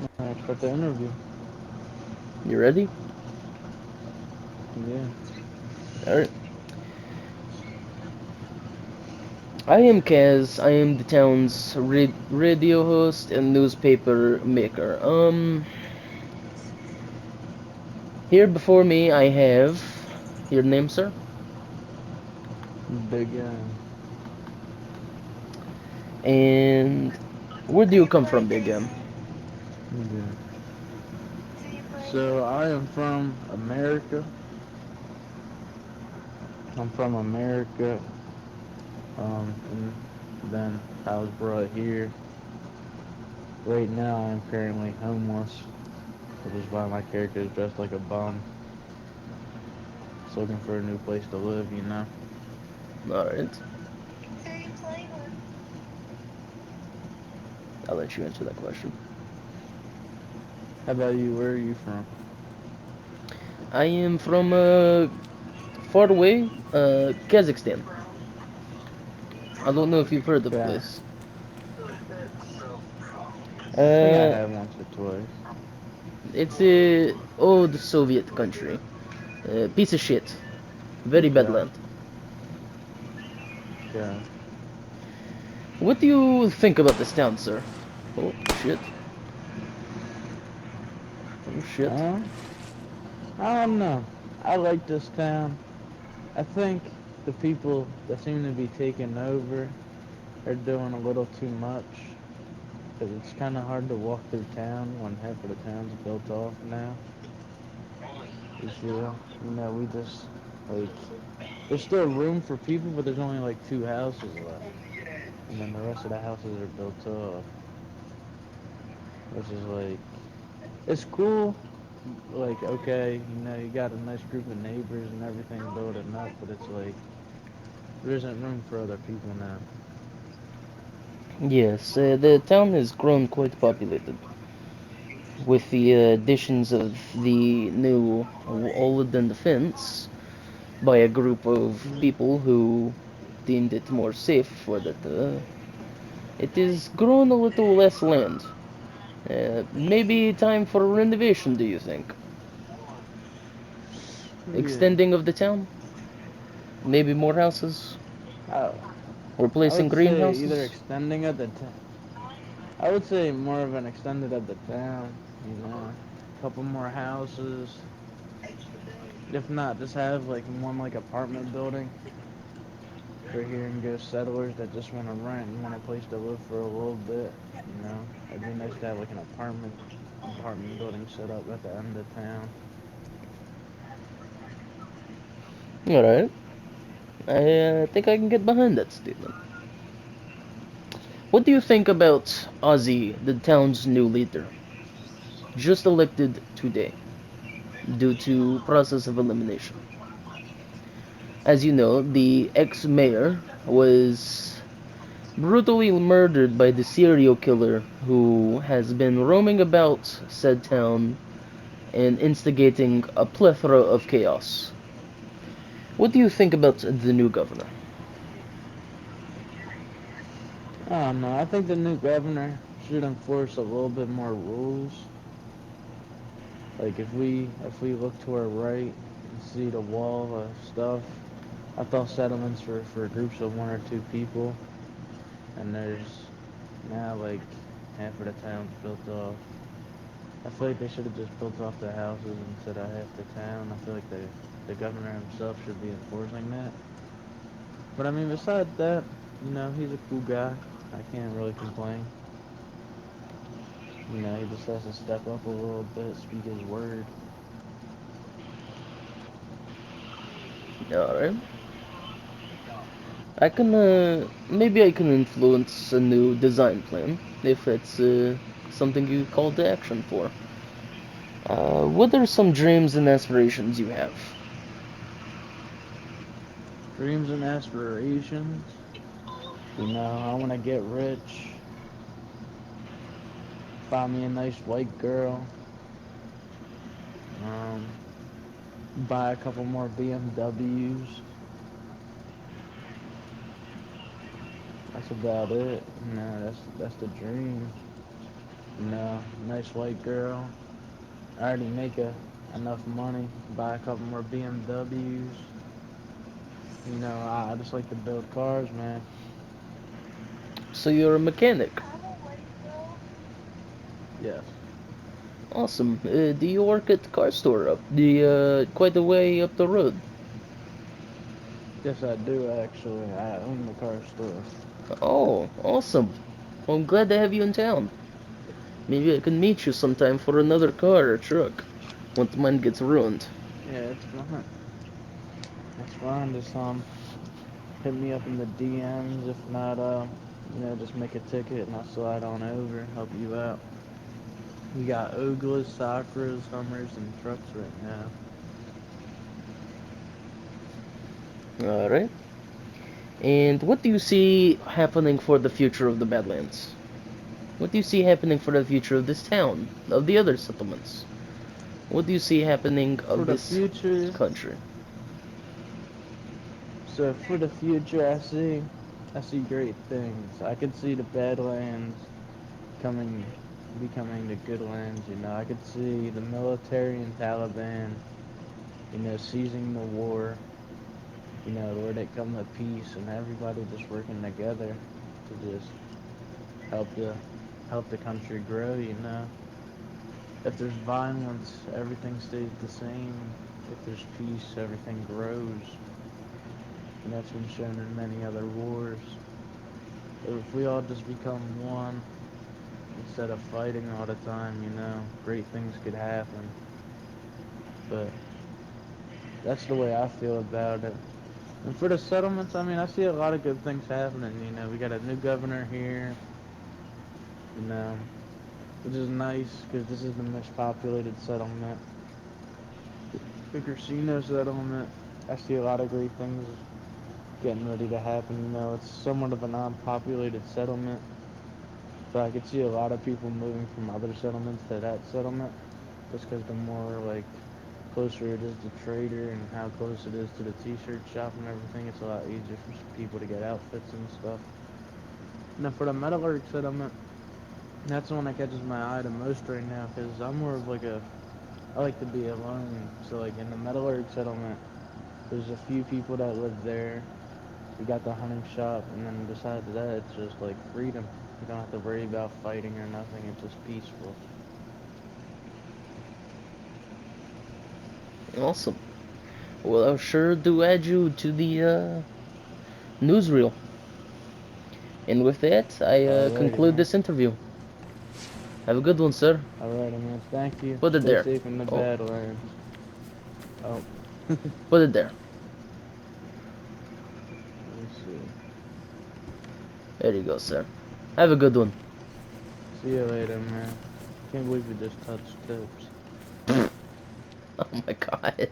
Alright, start the interview. You ready? Yeah. Alright. I am Kaz. I am the town's radio host and newspaper maker. Here before me I have your name, sir, Big M. and where do you come from, Big M? Yeah. So I am from America. I'm from America. And then I was brought here. Right now I'm currently homeless, which is why my character is dressed like a bum. Just looking for a new place to live. All right, I'll let you answer that question. How about you? Where are you from? I am from far away, Kazakhstan. I don't know if you've heard of the Yeah. place. I think I Uh, have once or twice. it's a old Soviet country. Piece of shit. Very bad Okay. land. Okay. What do you think about this town, sir? Oh shit. Oh shit. Uh, I don't know. I like this town. I think the people that seem to be taking over are doing a little too much. Because it's kind of hard to walk through town when half of the town's built off now. You feel? We just, like, there's still room for people, but there's only like two houses left. And then the rest of the houses are built off. Which is like, it's cool. Like, okay, you got a nice group of neighbors and everything building up, but it's like, there isn't room for other people now. Yes, the town has grown quite populated with the additions of the new Olden defense by a group of Mm. people who deemed it more safe for that. It is grown a little less land. Maybe time for a renovation, do you think? Yeah. Extending of the town? Maybe more houses? I, I Replacing would say either greenhouses? extending of the I would say more of an extended of the town, a couple more houses. If not, just have like one like apartment building for here and go settlers that just want to rent and want a place to live for a little bit. It'd be nice to have like an apartment building set up at the end of town. Alright. I think I can get behind that statement. What do you think about Ozzy, the town's new leader? Just elected today due to process of elimination. As you know, the ex-mayor was brutally murdered by the serial killer who has been roaming about said town and instigating a plethora of chaos. What do you think about the new governor? I don't know. I think the new governor should enforce a little bit more rules. Like if we look to our right and see the wall of stuff, I thought settlements for groups of one or two people, and there's now like half of the town's built off. I feel like they should have just built off the houses instead of half the town. I feel like the governor himself should be enforcing that. But I mean, besides that, he's a cool guy. I can't really complain. He just has to step up a little bit, speak his word. Alright. Maybe I can influence a new design plan if it's something you call to action for. What are some dreams and aspirations you have? Dreams and aspirations. I want to get rich, find me a nice white girl, um, buy a couple more BMWs. That's about it. That's the dream. You know, nice white girl. I already make enough money to buy a couple more BMWs. You know, I just like to build cars, man. So you're a mechanic. Yes. Awesome. Do you work at the car store up quite a way up the road? Yes, I do actually. I own the car store. Oh, awesome. Well, I'm glad to have you in town. Maybe I can meet you sometime for another car or truck once mine gets ruined. Yeah, it's fine. It's fine. Just hit me up in the DMs. If not, just make a ticket and I'll slide on over and help you out. We got Oglas, Sakras, Hummers, and trucks right now. Alright. And what do you see happening for the future of the Badlands? What do you see happening for the future of this town, of the other settlements? What do you see happening For of the this future, country? I see great things. I could see the Badlands coming, becoming the good lands. You know, I could see the military and Taliban, seizing the war. You know, where they come to peace and everybody just working together to just help the help the country grow. You know, if there's violence, everything stays the same. If there's peace, everything grows. And that's been shown in many other wars. If we all just become one instead of fighting all the time, great things could happen. But that's the way I feel about it. And for the settlements, I mean, I see a lot of good things happening. You know, we got a new governor here, you know, which is nice because this is the most populated settlement. The casino settlement, I see a lot of great things getting ready to happen. You know, it's somewhat of a non-populated settlement, so I could see a lot of people moving from other settlements to that settlement, just because the more like closer it is to Trader and how close it is to the t-shirt shop and everything, it's a lot easier for people to get outfits and stuff. Now for the Metallurg settlement, that's the one that catches my eye the most right now, because I'm more of like I like to be alone. So like in the Metallurg settlement, there's a few people that live there. We got the hunting shop, and then besides that, it's just like freedom. You don't have to worry about fighting or nothing. It's just peaceful. Awesome. Well, I'll sure do add you to the newsreel. And with that, I Alrighty, conclude man. this interview. Have a good one, sir. Alrighty, man. Thank you. Put it Stay there. safe in the Oh, Badlands. Oh, let put it there. me see. There you go, sir. Have a good one. See you later, man. Can't believe we just touched tips. Oh my god.